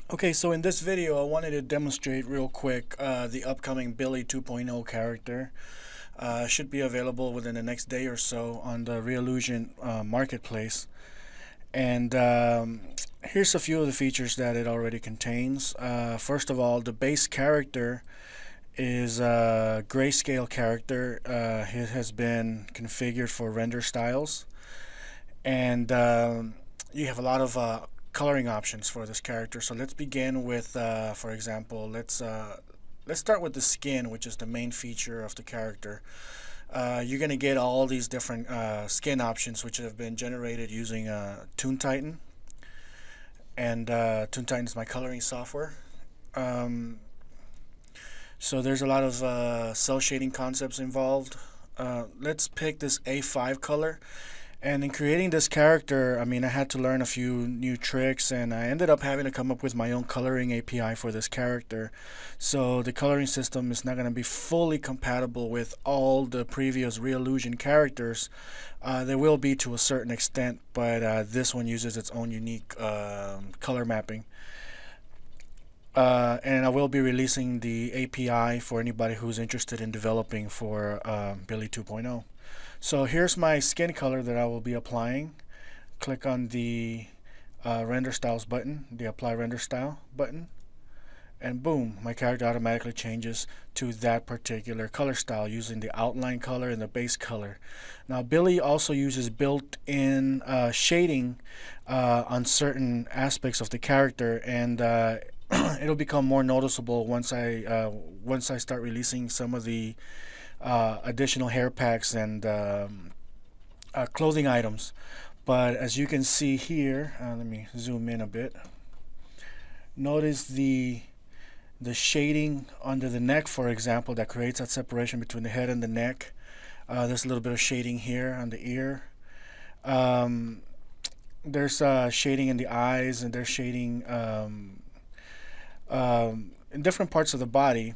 Okay, so in this video, I wanted to demonstrate real quick the upcoming Billy 2.0 character. Should be available within the next day or so on the Reallusion marketplace. And here's a few of the features that it already contains. First of all, the base character is a grayscale character. It has been configured for render styles, and you have a lot of coloring options for this character. So let's begin with, for example, let's start with the skin, which is the main feature of the character. You're gonna get all these different skin options, which have been generated using Toon Titan, and Toon Titan is my coloring software. Um, so there's a lot of cell shading concepts involved. Let's pick this A5 color. And in creating this character, I mean, I had to learn a few new tricks, and I ended up having to come up with my own coloring API for this character. So the coloring system is not going to be fully compatible with all the previous Reallusion characters. There will be to a certain extent, but this one uses its own unique color mapping. And I will be releasing the API for anybody who's interested in developing for Billy 2.0. So here's my skin color that I will be applying. Click on the render styles button, the apply render style button, and boom, my character automatically changes to that particular color style using the outline color and the base color. Now Billy also uses built-in shading on certain aspects of the character, and it'll become more noticeable once I start releasing some of the additional hair packs and clothing items. But as you can see here, let me zoom in a bit. Notice the shading under the neck, for example, that creates that separation between the head and the neck. There's a little bit of shading here on the ear. Um, there's shading in the eyes, and there's shading in different parts of the body.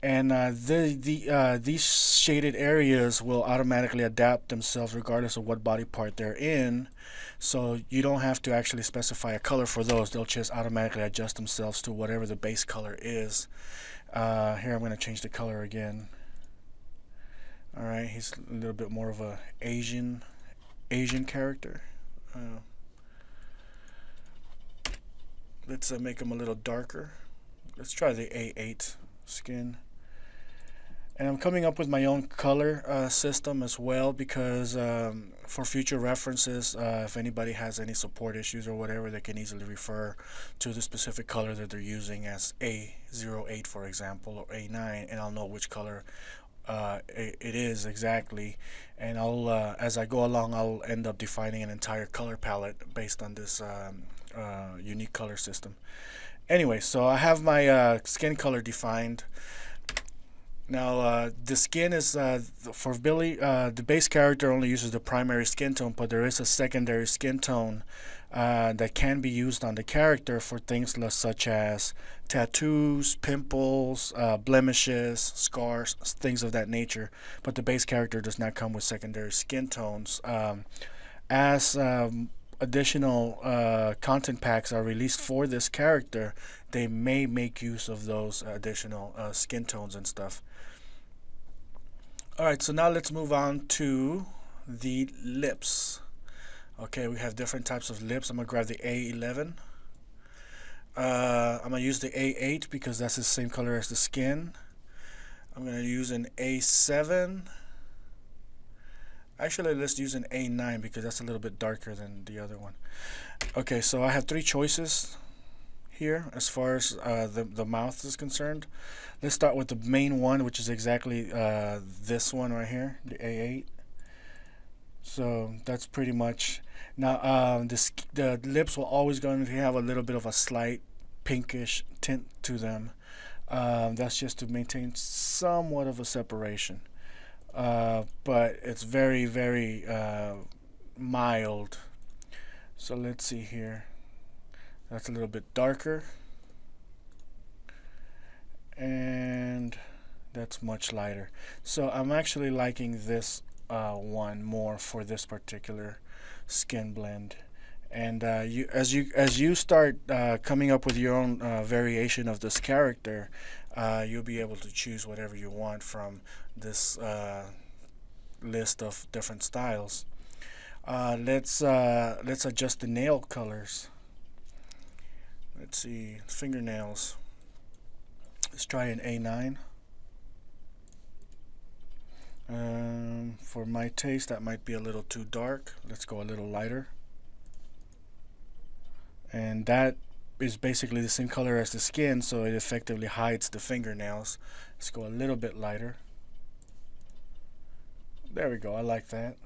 And these shaded areas will automatically adapt themselves regardless of what body part they're in. So you don't have to actually specify a color for those. They'll just automatically adjust themselves to whatever the base color is. Here I'm going to change the color again. All right, he's a little bit more of a Asian character. Let's make him a little darker. Let's try the A8 skin. And I'm coming up with my own color system as well, because for future references, if anybody has any support issues or whatever, they can easily refer to the specific color that they're using as A08, for example, or A9, and I'll know which color it is exactly. And as I go along, I'll end up defining an entire color palette based on this unique color system. Anyway, so I have my skin color defined. Now, the skin is for Billy. The base character only uses the primary skin tone, but there is a secondary skin tone that can be used on the character for things such as tattoos, pimples, blemishes, scars, things of that nature. But the base character does not come with secondary skin tones. As additional content packs are released for this character, they may make use of those additional skin tones and stuff. Alright, so now let's move on to the lips. Okay, we have different types of lips. I'm going to grab the A11. I'm going to use the A8 because that's the same color as the skin. I'm going to use an A7. Actually, let's use an A9 because that's a little bit darker than the other one. Okay, so I have three choices here as far as the mouth is concerned. Let's start with the main one, which is exactly this one right here, the A8. So that's pretty much. Now the lips will always going to have a little bit of a slight pinkish tint to them. That's just to maintain somewhat of a separation. But it's very, very mild. So let's see here. That's a little bit darker, and that's much lighter. So I'm actually liking this one more for this particular skin blend. And as you start coming up with your own variation of this character, you'll be able to choose whatever you want from this list of different styles. Let's adjust the nail colors. Let's see, fingernails. Let's try an A9. For my taste, that might be a little too dark. Let's go a little lighter. And that is basically the same color as the skin, so it effectively hides the fingernails. Let's go a little bit lighter. There we go, I like that.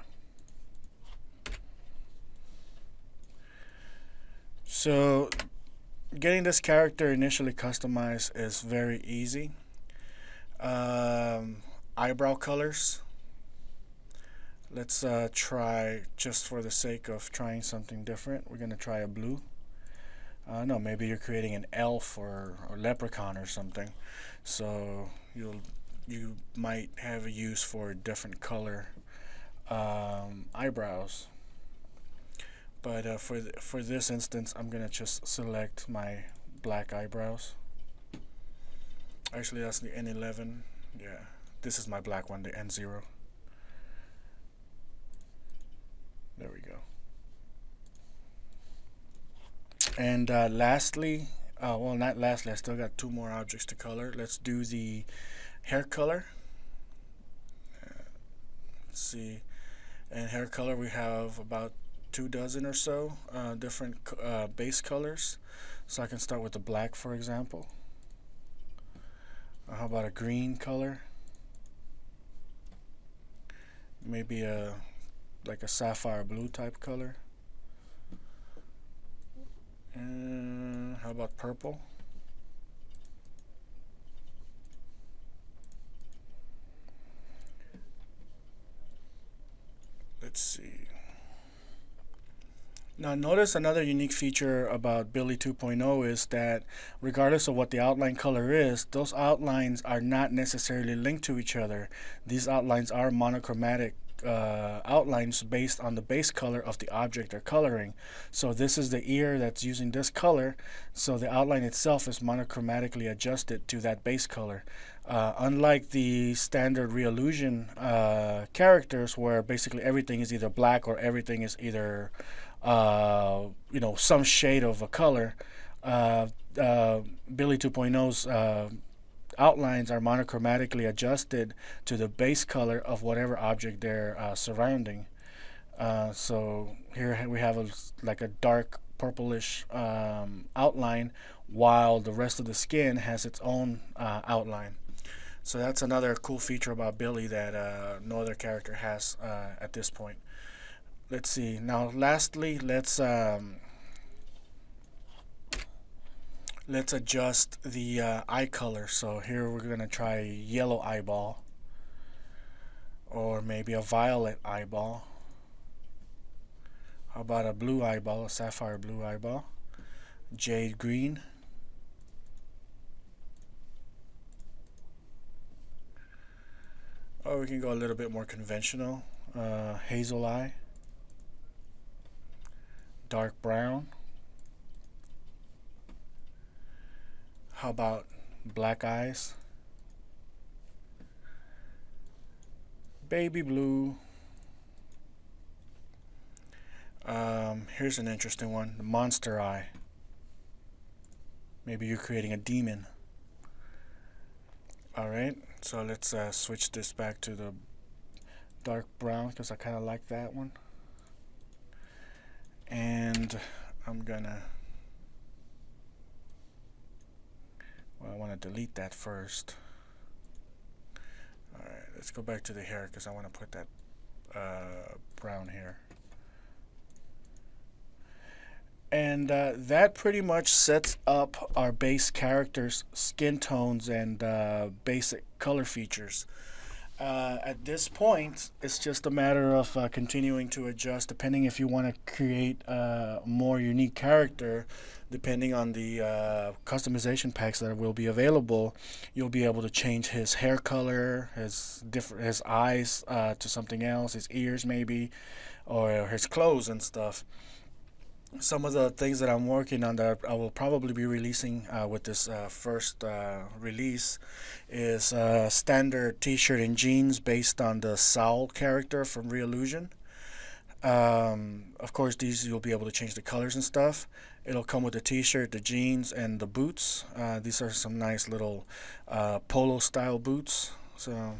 So getting this character initially customized is very easy. Eyebrow colors. Let's try, just for the sake of trying something different, we're gonna try a blue. No, maybe you're creating an elf or leprechaun or something, so you might have a use for a different color eyebrows. But for this instance, I'm gonna just select my black eyebrows. Actually, that's the N11. Yeah, this is my black one, the N0. There we go. And lastly, well, not lastly, I still got two more objects to color. Let's do the hair color. Let's see. And hair color, we have about 24 or so different base colors. So I can start with the black, for example. How about a green color? Maybe like a sapphire blue type color. And how about purple? Let's see. Now notice another unique feature about Billy 2.0 is that regardless of what the outline color is, those outlines are not necessarily linked to each other. These outlines are monochromatic outlines based on the base color of the object they're coloring. So this is the ear that's using this color, so the outline itself is monochromatically adjusted to that base color. Unlike the standard Reallusion characters, where basically everything is either black or everything is either some shade of a color, Billy 2.0's outlines are monochromatically adjusted to the base color of whatever object they're surrounding. So here we have like a dark purplish outline, while the rest of the skin has its own outline. So that's another cool feature about Billy that no other character has at this point. Let's see. Now lastly, let's adjust the eye color. So here we're gonna try yellow eyeball, or maybe a violet eyeball. How about a blue eyeball, a sapphire blue eyeball? Jade green. Or we can go a little bit more conventional. Hazel eye. Dark brown. How about black eyes? Baby blue. Here's an interesting one, the monster eye. Maybe you're creating a demon. Alright, so let's switch this back to the dark brown because I kind of like that one. And I'm gonna, well, I want to delete that first. Alright, let's go back to the hair because I want to put that brown here. And that pretty much sets up our base characters' skin tones and basic color features. At this point, it's just a matter of continuing to adjust, depending if you want to create a more unique character. Depending on the customization packs that will be available, you'll be able to change his hair color, his eyes to something else, his ears maybe, or his clothes and stuff. Some of the things that I'm working on that I will probably be releasing with this first release is standard T-shirt and jeans based on the Saul character from Reallusion. Of course, these you'll be able to change the colors and stuff. It'll come with the T-shirt, the jeans, and the boots. These are some nice little polo style boots, so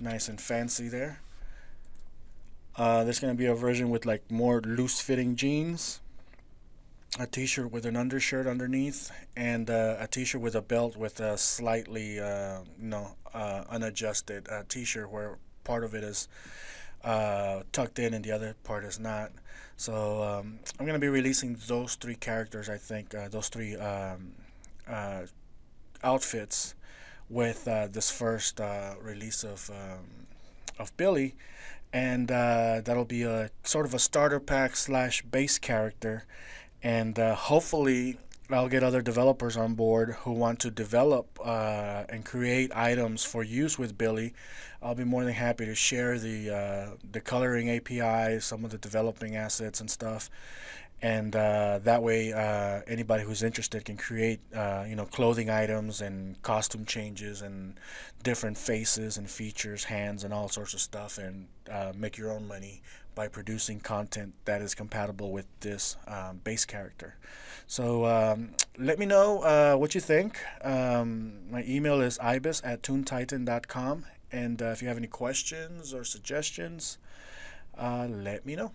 nice and fancy there. There's gonna be a version with like more loose fitting jeans, a t-shirt with an undershirt underneath, and a t-shirt with a belt with a slightly unadjusted t-shirt where part of it is tucked in and the other part is not. So I'm gonna be releasing those three characters. I think those three uh, outfits with this first release of Billy, and that'll be a sort of a starter pack slash base character, and hopefully I'll get other developers on board who want to develop and create items for use with Billy. I'll be more than happy to share the coloring API, some of the developing assets and stuff, and that way anybody who's interested can create clothing items and costume changes and different faces and features, hands, and all sorts of stuff, and make your own money by producing content that is compatible with this base character. So let me know what you think. My email is ibis@toontitan.com, and if you have any questions or suggestions, let me know.